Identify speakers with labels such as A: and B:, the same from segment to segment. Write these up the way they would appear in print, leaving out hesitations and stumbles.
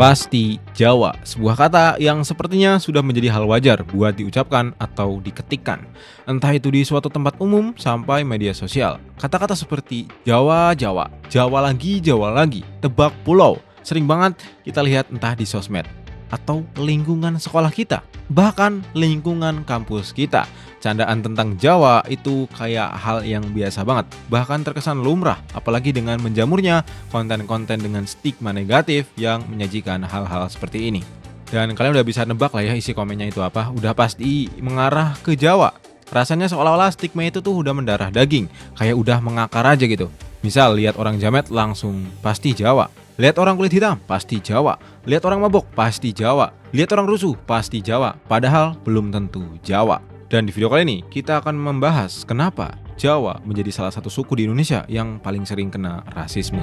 A: Pasti Jawa, sebuah kata yang sepertinya sudah menjadi hal wajar buat diucapkan atau diketikkan. Entah itu di suatu tempat umum sampai media sosial. Kata-kata seperti Jawa, Jawa, Jawa lagi, tebak pulau. Sering banget kita lihat entah di sosmed atau lingkungan sekolah kita, bahkan lingkungan kampus kita. Candaan tentang Jawa itu kayak hal yang biasa banget, bahkan terkesan lumrah, apalagi dengan menjamurnya konten-konten dengan stigma negatif yang menyajikan hal-hal seperti ini. Dan kalian udah bisa nebak lah ya isi komennya itu apa, udah pasti mengarah ke Jawa. Rasanya seolah-olah stigma itu tuh udah mendarah daging, kayak udah mengakar aja gitu. Misal lihat orang jamet langsung pasti Jawa. Lihat orang kulit hitam, pasti Jawa. Lihat orang mabok, pasti Jawa. Lihat orang rusuh, pasti Jawa. Padahal belum tentu Jawa. Dan di video kali ini, kita akan membahas kenapa Jawa menjadi salah satu suku di Indonesia yang paling sering kena rasisme.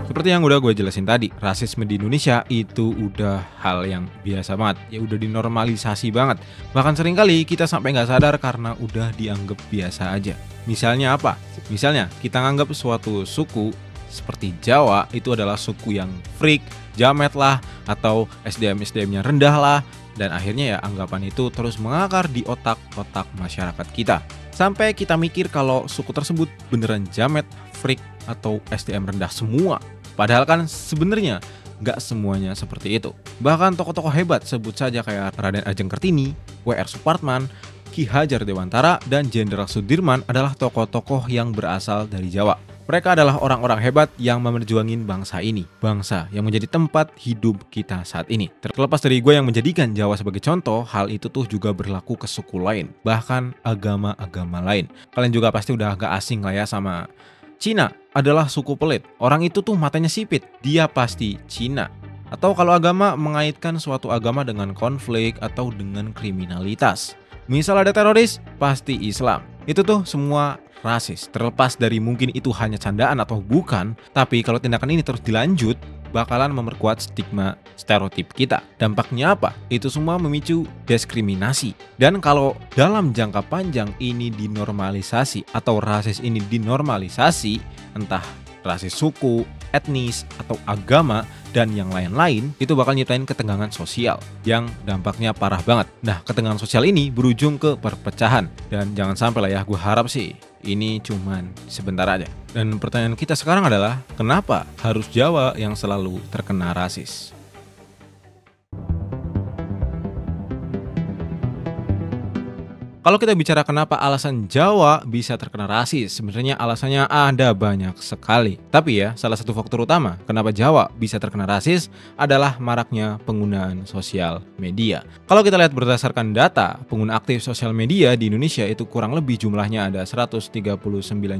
A: Seperti yang udah gue jelasin tadi, rasisme di Indonesia itu udah hal yang biasa banget. Ya udah dinormalisasi banget. Bahkan seringkali kita sampai nggak sadar karena udah dianggap biasa aja. Misalnya apa? Misalnya kita nganggap suatu suku seperti Jawa itu adalah suku yang freak, jamet lah, atau SDM-nya rendah lah, dan akhirnya ya anggapan itu terus mengakar di otak-otak masyarakat kita. Sampai kita mikir kalau suku tersebut beneran jamet, freak, atau SDM rendah semua. Padahal kan sebenarnya nggak semuanya seperti itu. Bahkan tokoh-tokoh hebat sebut saja kayak Raden Ajeng Kartini, W.R. Supratman, Ki Hajar Dewantara, dan Jenderal Sudirman adalah tokoh-tokoh yang berasal dari Jawa. Mereka adalah orang-orang hebat yang memperjuangin bangsa ini. Bangsa yang menjadi tempat hidup kita saat ini. Terlepas dari gue yang menjadikan Jawa sebagai contoh, hal itu tuh juga berlaku ke suku lain. Bahkan agama-agama lain. Kalian juga pasti udah agak asing lah ya sama Cina adalah suku pelit. Orang itu tuh matanya sipit. Dia pasti Cina. Atau kalau agama mengaitkan suatu agama dengan konflik atau dengan kriminalitas. Misal ada teroris, pasti Islam. Itu tuh semua rasis. Terlepas dari mungkin itu hanya candaan atau bukan, tapi kalau tindakan ini terus dilanjut, bakalan memperkuat stigma stereotip kita. Dampaknya apa? Itu semua memicu diskriminasi. Dan kalau dalam jangka panjang ini dinormalisasi atau rasis ini dinormalisasi, entah rasis suku, etnis, atau agama, dan yang lain-lain, itu bakal nyiptain ketegangan sosial yang dampaknya parah banget. Nah, ketegangan sosial ini berujung ke perpecahan. Dan jangan sampai lah ya, gue harap sih ini cuman sebentar aja. Dan pertanyaan kita sekarang adalah, kenapa harus Jawa yang selalu terkena rasis? Kalau kita bicara kenapa alasan Jawa bisa terkena rasis, sebenarnya alasannya ada banyak sekali. Tapi ya, salah satu faktor utama kenapa Jawa bisa terkena rasis adalah maraknya penggunaan sosial media. Kalau kita lihat berdasarkan data, pengguna aktif sosial media di Indonesia itu kurang lebih jumlahnya ada 139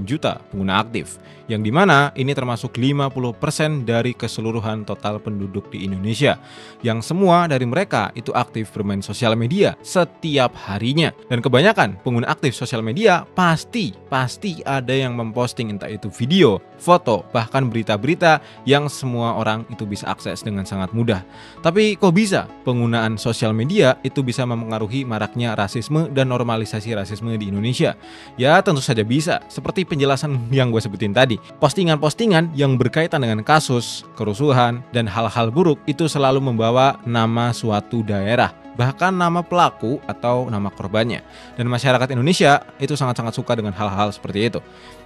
A: juta pengguna aktif. Yang dimana ini termasuk 50% dari keseluruhan total penduduk di Indonesia. Yang semua dari mereka itu aktif bermain sosial media setiap harinya. Dan kebanyakan pengguna aktif sosial media pasti ada yang memposting entah itu video, foto, bahkan berita-berita yang semua orang itu bisa akses dengan sangat mudah. Tapi kok bisa penggunaan sosial media itu bisa mempengaruhi maraknya rasisme dan normalisasi rasisme di Indonesia? Ya tentu saja bisa, seperti penjelasan yang gue sebutin tadi. Postingan-postingan yang berkaitan dengan kasus, kerusuhan, dan hal-hal buruk itu selalu membawa nama suatu daerah, bahkan nama pelaku atau nama korbannya. Dan masyarakat Indonesia itu sangat-sangat suka dengan hal-hal seperti itu.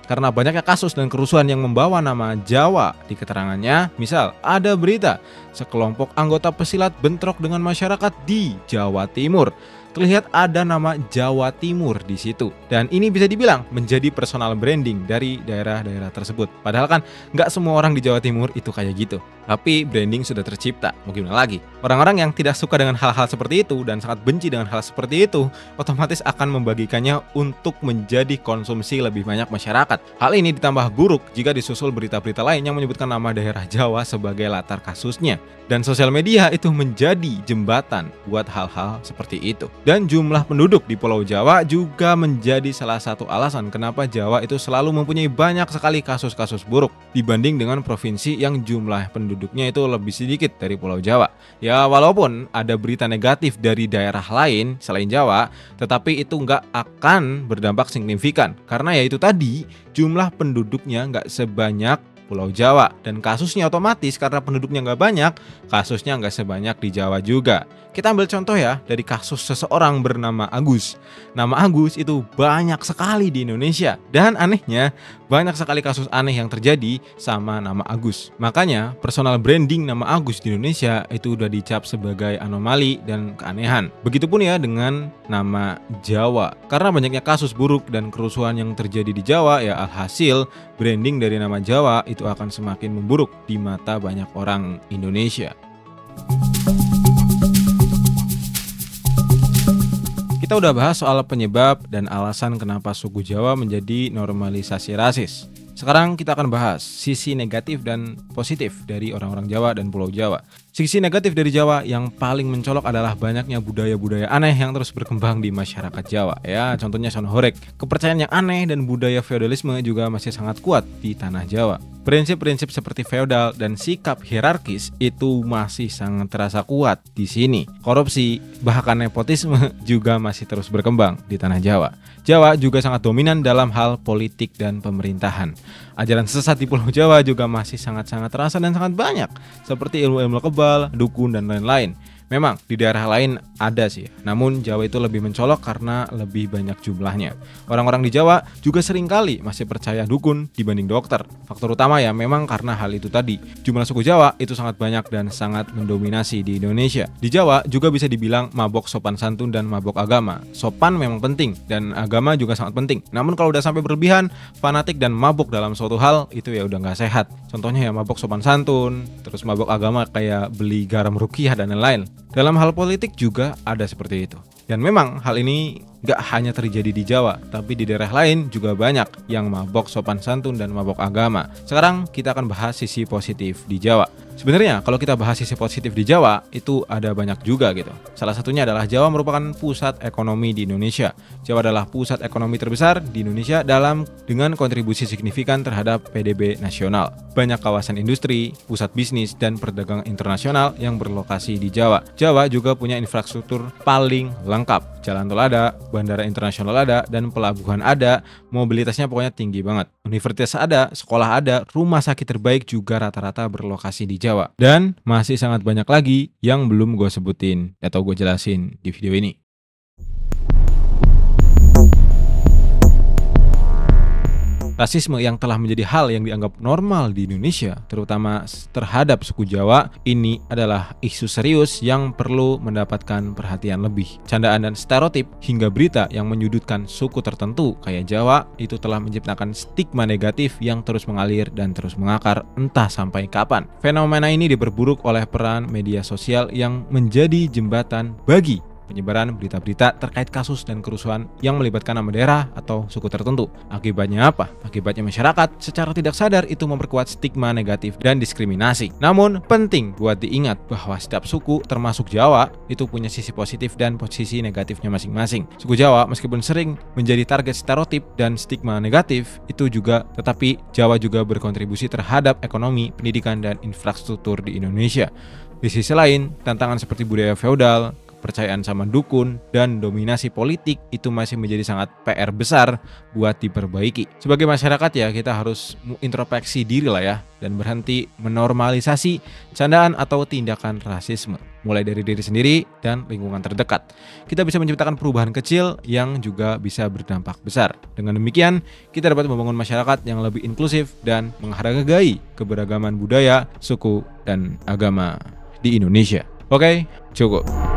A: Karena banyaknya kasus dan kerusuhan yang membawa nama Jawa di keterangannya, misal ada berita sekelompok anggota pesilat bentrok dengan masyarakat di Jawa Timur. Terlihat ada nama Jawa Timur di situ. Dan ini bisa dibilang menjadi personal branding dari daerah-daerah tersebut. Padahal kan nggak semua orang di Jawa Timur itu kayak gitu. Tapi branding sudah tercipta. Mau gimana lagi? Orang-orang yang tidak suka dengan hal-hal seperti itu dan sangat benci dengan hal seperti itu, otomatis akan membagikannya untuk menjadi konsumsi lebih banyak masyarakat. Hal ini ditambah buruk jika disusul berita-berita lain yang menyebutkan nama daerah Jawa sebagai latar kasusnya. Dan sosial media itu menjadi jembatan buat hal-hal seperti itu. Dan jumlah penduduk di Pulau Jawa juga menjadi salah satu alasan kenapa Jawa itu selalu mempunyai banyak sekali kasus-kasus buruk dibanding dengan provinsi yang jumlah penduduknya itu lebih sedikit dari Pulau Jawa. Ya walaupun ada berita negatif dari daerah lain selain Jawa, tetapi itu nggak akan berdampak signifikan. Karena ya itu tadi, jumlah penduduknya nggak sebanyak Pulau Jawa. Dan kasusnya otomatis karena penduduknya nggak banyak, kasusnya nggak sebanyak di Jawa juga. Kita ambil contoh ya dari kasus seseorang bernama Agus. Nama Agus itu banyak sekali di Indonesia. Dan anehnya, banyak sekali kasus aneh yang terjadi sama nama Agus. Makanya personal branding nama Agus di Indonesia itu udah dicap sebagai anomali dan keanehan. Begitupun ya dengan nama Jawa. Karena banyaknya kasus buruk dan kerusuhan yang terjadi di Jawa, ya alhasil branding dari nama Jawa itu akan semakin memburuk di mata banyak orang Indonesia. Kita udah bahas soal penyebab dan alasan kenapa suku Jawa menjadi normalisasi rasis. Sekarang kita akan bahas sisi negatif dan positif dari orang-orang Jawa dan Pulau Jawa. Sisi negatif dari Jawa yang paling mencolok adalah banyaknya budaya-budaya aneh yang terus berkembang di masyarakat Jawa. Ya, contohnya sono horeg. Kepercayaan yang aneh dan budaya feodalisme juga masih sangat kuat di tanah Jawa. Prinsip-prinsip seperti feodal dan sikap hierarkis itu masih sangat terasa kuat di sini. Korupsi, bahkan nepotisme juga masih terus berkembang di tanah Jawa. Jawa juga sangat dominan dalam hal politik dan pemerintahan. Ajaran sesat di Pulau Jawa juga masih sangat-sangat terasa dan sangat banyak, seperti ilmu-ilmu kebal, dukun, dan lain-lain. Memang di daerah lain ada sih, namun Jawa itu lebih mencolok karena lebih banyak jumlahnya. Orang-orang di Jawa juga seringkali masih percaya dukun dibanding dokter. Faktor utama ya memang karena hal itu tadi. Jumlah suku Jawa itu sangat banyak dan sangat mendominasi di Indonesia. Di Jawa juga bisa dibilang mabok sopan santun dan mabok agama. Sopan memang penting dan agama juga sangat penting. Namun kalau udah sampai berlebihan, fanatik dan mabok dalam suatu hal itu ya udah nggak sehat. Contohnya ya mabok sopan santun, terus mabok agama kayak beli garam rukiah dan lain-lain. Dalam hal politik juga ada seperti itu. Dan memang hal ini gak hanya terjadi di Jawa, tapi di daerah lain juga banyak yang mabok sopan santun dan mabok agama. Sekarang kita akan bahas sisi positif di Jawa. Sebenarnya kalau kita bahas sisi positif di Jawa, itu ada banyak juga gitu. Salah satunya adalah Jawa merupakan pusat ekonomi di Indonesia. Jawa adalah pusat ekonomi terbesar di Indonesia dengan kontribusi signifikan terhadap PDB nasional. Banyak kawasan industri, pusat bisnis, dan perdagangan internasional yang berlokasi di Jawa. Jawa juga punya infrastruktur paling lengkap. Jalan tol ada, bandara internasional ada, dan pelabuhan ada. Mobilitasnya pokoknya tinggi banget. Universitas ada, sekolah ada, rumah sakit terbaik juga rata-rata berlokasi di Jawa. Dan masih sangat banyak lagi yang belum gue sebutin atau gue jelasin di video ini. Rasisme yang telah menjadi hal yang dianggap normal di Indonesia, terutama terhadap suku Jawa, ini adalah isu serius yang perlu mendapatkan perhatian lebih. Candaan dan stereotip hingga berita yang menyudutkan suku tertentu kayak Jawa itu telah menciptakan stigma negatif yang terus mengalir dan terus mengakar entah sampai kapan. Fenomena ini diperburuk oleh peran media sosial yang menjadi jembatan bagi penyebaran berita-berita terkait kasus dan kerusuhan yang melibatkan nama daerah atau suku tertentu. Akibatnya apa? Akibatnya masyarakat secara tidak sadar itu memperkuat stigma negatif dan diskriminasi. Namun penting buat diingat bahwa setiap suku termasuk Jawa itu punya sisi positif dan posisi negatifnya masing-masing. Suku Jawa meskipun sering menjadi target stereotip dan stigma negatif itu juga, tetapi Jawa juga berkontribusi terhadap ekonomi, pendidikan, dan infrastruktur di Indonesia. Di sisi lain, tantangan seperti budaya feodal, kepercayaan sama dukun, dan dominasi politik itu masih menjadi sangat PR besar buat diperbaiki. Sebagai masyarakat ya kita harus introspeksi diri lah ya, dan berhenti menormalisasi candaan atau tindakan rasisme, mulai dari diri sendiri dan lingkungan terdekat. Kita bisa menciptakan perubahan kecil yang juga bisa berdampak besar. Dengan demikian, kita dapat membangun masyarakat yang lebih inklusif dan menghargai keberagaman budaya, suku, dan agama di Indonesia. Oke, cukup.